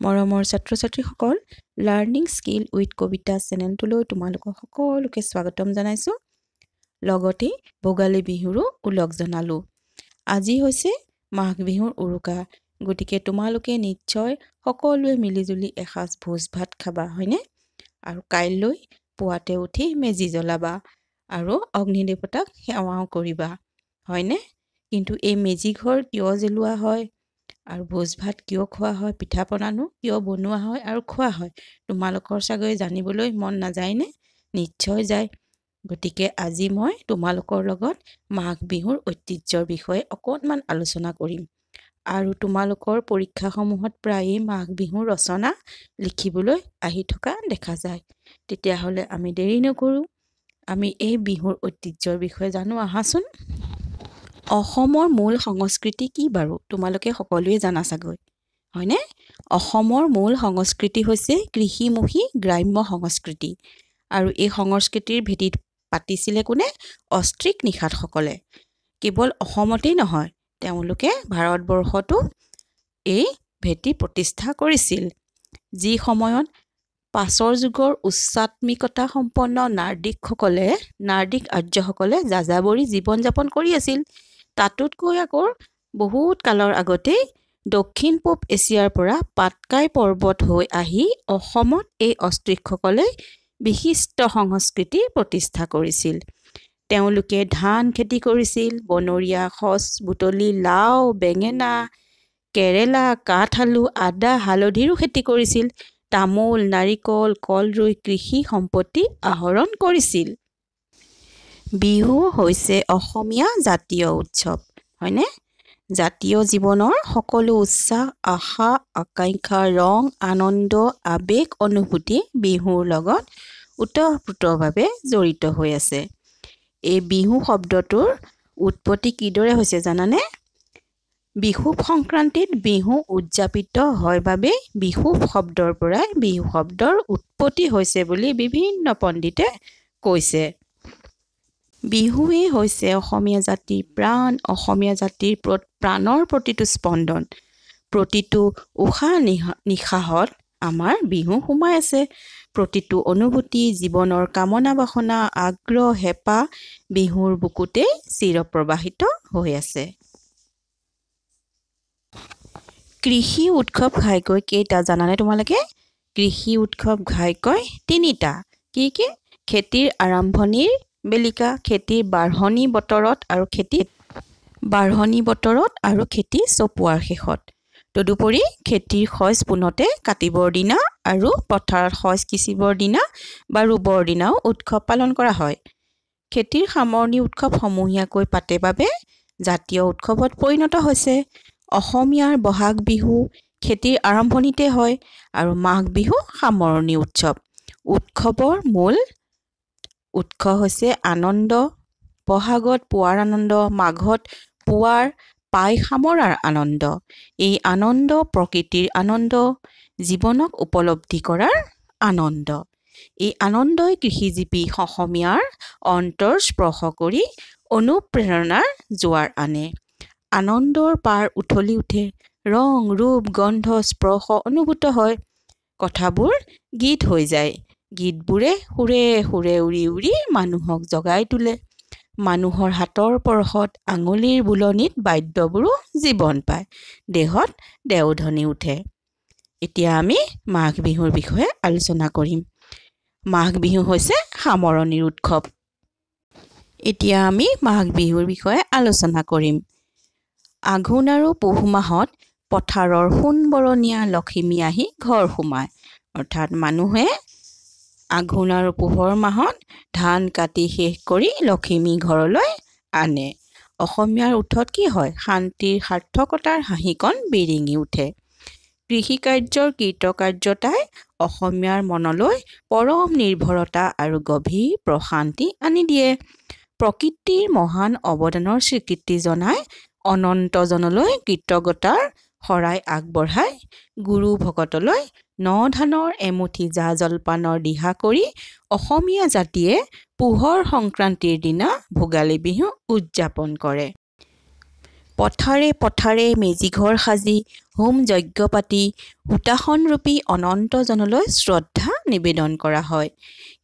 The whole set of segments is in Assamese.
মৰমৰ ছাত্ৰ-ছাত্ৰীসকল, লাৰ্ণিং স্কিল উইথ কবিতা চেনেলটোলৈ তোমালোকক সকলোকে স্বাগতম জনাইছোঁ। লগতে ভোগালী বিহুৰো ওলগ জনালোঁ। আজি হৈছে মাঘ বিহুৰ উৰুকা, গতিকে তোমালোকে নিশ্চয় সকলোৱে মিলিজুলি এসাঁজ ভোজ ভাত খাবা, হয়নে? আৰু কাইলৈ পুৱাতে উঠি মেজি জ্বলাবা আৰু অগ্নি দেৱতাক সেৱাও কৰিবা, হয়নে? কিন্তু এই মেজি ঘৰ কিয় জ্বলোৱা হয় আৰু ভোজ ভাত কিয় খোৱা হয়, পিঠা পনানো কিয় বনোৱা হয় আৰু খোৱা হয়, তোমালোকৰ চাগৈ জানিবলৈ মন নাযায়নে? নিশ্চয় যায়। গতিকে আজি মই তোমালোকৰ লগত মাঘ বিহুৰ ঐতিহ্যৰ বিষয়ে অকণমান আলোচনা কৰিম। আৰু তোমালোকৰ পৰীক্ষাসমূহত প্ৰায়েই মাঘ বিহুৰ ৰচনা লিখিবলৈ আহি থকা দেখা যায়। তেতিয়াহ'লে আমি দেৰি নকৰোঁ, আমি এই বিহুৰ ঐতিহ্যৰ বিষয়ে জানো আহাচোন। অসমৰ মূল সংস্কৃতি কি বাৰু তোমালোকে সকলোৱে জানা চাগৈ, হয়নে? অসমৰ মূল সংস্কৃতি হৈছে কৃষিমুখী গ্ৰাম্য সংস্কৃতি। আৰু এই সংস্কৃতিৰ ভেটিত পাতিছিলে কোনে? অষ্ট্ৰিক নিষাদসকলে। কেৱল অসমতেই নহয়, তেওঁলোকে ভাৰতবৰ্ষতো এই ভেটি প্ৰতিষ্ঠা কৰিছিল। যি সময়ত পাছৰ যুগৰ উচ্চাত্মিকতা সম্পন্ন নাৰ্দিক আৰ্যসকলে যাযাবৰী জীৱন যাপন কৰি আছিল। তাতোতকৈ আকৌ বহুত কালৰ আগতেই দক্ষিণ পূব এছিয়াৰ পৰা পাটকাই পৰ্বত হৈ আহি অসমত এই অষ্ট্ৰিকসকলে বিশিষ্ট সংস্কৃতি প্ৰতিষ্ঠা কৰিছিল। তেওঁলোকে ধান খেতি কৰিছিল, বনৰীয়া শচ, বুটলি, লাও, বেঙেনা, কেৰেলা, কাঠআলু, আদা, হালধিৰো খেতি কৰিছিল। তামোল, নাৰিকল, কল ৰুই কৃষি সম্পত্তি আহৰণ কৰিছিল। বিহু হৈছে অসমীয়া জাতীয় উৎসৱ, হয়নে? জাতীয় জীৱনৰ সকলো উৎসাহ, আশা, আকাংক্ষা, ৰং, আনন্দ, আৱেগ, অনুভূতি বিহুৰ লগত ওতঃপ্ৰোতভাৱে জড়িত হৈ আছে। এই বিহু শব্দটোৰ উৎপত্তি কিদৰে হৈছে জানানে? বিহুৱ সংক্ৰান্তিত বিহু উদযাপিত হয় বাবেই বিহুৱ শব্দৰ পৰাই বিহু শব্দৰ উৎপত্তি হৈছে বুলি বিভিন্ন পণ্ডিতে কৈছে। বিহুৱেই হৈছে অসমীয়া জাতিৰ প্ৰাণ, অসমীয়া জাতিৰ প্ৰাণৰ প্ৰতিটো স্পন্দন। প্ৰতিটো উশাহ নিশাহত আমাৰ বিহু সোমাই আছে। প্ৰতিটো অনুভূতি, জীৱনৰ কামনা বাসনা, আগ্ৰহ, হেঁপাহ বিহুৰ বুকুতেই চিৰপ্ৰবাহিত হৈ আছে। কৃষি উৎসৱ ঘাইকৈ কেইটা জানানে তোমালোকে? কৃষি উৎসৱ ঘাইকৈ তিনিটা। কি কি? খেতিৰ আৰম্ভণিৰ বেলিকা, খেতিৰ বাঢ়নি বতৰত আৰু খেতি চপোৱাৰ শেষত। তদুপৰি খেতিৰ শইচ পোনতে কাটিবৰ দিনা আৰু পথাৰত শইচ সিঁচিবৰ দিনা বা ৰুবৰ দিনাও উৎসৱ পালন কৰা হয়। খেতিৰ সামৰণি উৎসৱ সমূহীয়াকৈ পাতে বাবে জাতীয় উৎসৱত পৰিণত হৈছে। অসমীয়াৰ বহাগ বিহু খেতিৰ আৰম্ভণিতে হয় আৰু মাঘ বিহু সামৰণি উৎসৱ। উৎসৱৰ মূল উৎস হৈছে আনন্দ। বহাগত পোৱাৰ আনন্দ, মাঘত পোৱাৰ পাই সামৰাৰ আনন্দ। এই আনন্দ প্ৰকৃতিৰ আনন্দ, জীৱনক উপলব্ধি কৰাৰ আনন্দ। এই আনন্দই কৃষিজীৱী অসমীয়াৰ অন্তৰ স্পৰ্শ কৰি অনুপ্ৰেৰণাৰ জোৱাৰ আনে। আনন্দৰ পাৰ উঠলি উঠে, ৰং, ৰূপ, গন্ধ, স্পৰ্শ অনুভূত হয়। কথাবোৰ গীত হৈ যায়। গীতবোৰে সুৰে সুৰে উৰি উৰি মানুহক জগাই তোলে। মানুহৰ হাতৰ পৰশত, আঙুলিৰ বুলনিত বাদ্যবোৰো জীৱন পায়, দেহত দেওধনি উঠে। এতিয়া আমি মাঘ বিহুৰ বিষয়ে আলোচনা কৰিম। মাঘ বিহু হৈছে সামৰণিৰ উৎসৱ। এতিয়া আমি মাঘ বিহুৰ বিষয়ে আলোচনা কৰিম। আঘোণ আৰু পুহ মাহত পথাৰৰ সোণবৰণীয়া লখিমী আহি ঘৰ সোমায়। অৰ্থাৎ মানুহে আঘোণ আৰু পুহৰ মাহত ধান কাটি শেষ কৰি লখিমী ঘৰলৈ আনে। অসমীয়াৰ ওঠত কি হয়? শান্তিৰ সাৰ্থকতাৰ হাঁহিকণ বিৰিঙি উঠে। কৃষিকাৰ্যৰ কৃতকাৰ্যতাই অসমীয়াৰ মনলৈ পৰম নিৰ্ভৰতা আৰু গভীৰ প্ৰশান্তি আনি দিয়ে। প্ৰকৃতিৰ মহান অৱদানৰ স্বীকৃতি জনাই অনন্তজনলৈ কৃতজ্ঞতাৰ শৰাই আগবঢ়াই গুৰু ভকতলৈ ন-ধানৰ এমুঠি জা-জলপানৰ দিহা কৰি অসমীয়া জাতিয়ে পুহৰ সংক্ৰান্তিৰ দিনা ভোগালী বিহু উদযাপন কৰে। পথাৰে পথাৰে মেজিঘৰ সাজি হোম যজ্ঞ পাতি হুতাসনৰূপী অনন্তজনলৈ শ্ৰদ্ধা নিবেদন কৰা হয়।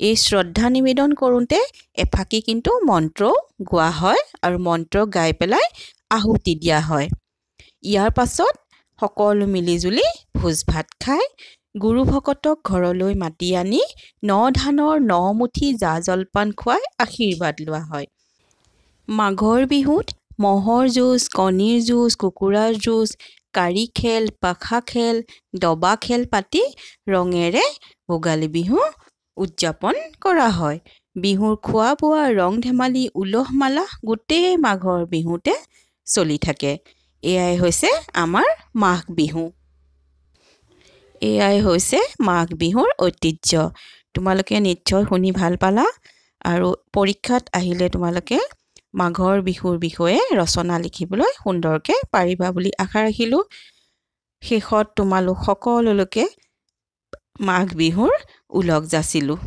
এই শ্ৰদ্ধা নিবেদন কৰোঁতে এফাকি কিন্তু মন্ত্ৰও গোৱা হয় আৰু মন্ত্ৰ গাই পেলাই আহুতি দিয়া হয়। ইয়াৰ পাছত সকলো মিলিজুলি ভোজ ভাত খাই গুৰু ভকতক ঘৰলৈ মাতি আনি ন ধানৰ 9 মুঠি জা জলপান খুৱাই আশীৰ্বাদ লোৱা হয়। মাঘৰ বিহুত ম'হৰ যুঁজ, কণীৰ যুঁজ, কুকুৰাৰ যুঁজ, কাৰী খেল, পাখা খেল, দবা খেল পাতি ৰঙেৰে ভোগালী বিহু উদযাপন কৰা হয়। বিহুৰ খোৱা বোৱা ৰং ধেমালি উলহ মালহ গোটেই মাঘৰ বিহুতে চলি থাকে। এয়াই হৈছে আমাৰ মাঘ বিহু। এয়াই হৈছে মাঘ বিহুৰ ঐতিহ্য। তোমালোকে নিশ্চয় শুনি ভাল পালা আৰু পৰীক্ষাত আহিলে তোমালোকে মাঘৰ বিহুৰ বিষয়ে ৰচনা লিখিবলৈ সুন্দৰকৈ পাৰিবা বুলি আশা ৰাখিলোঁ। শেষত তোমালোক সকলোলৈকে মাঘ বিহুৰ ওলগ যাচিলোঁ।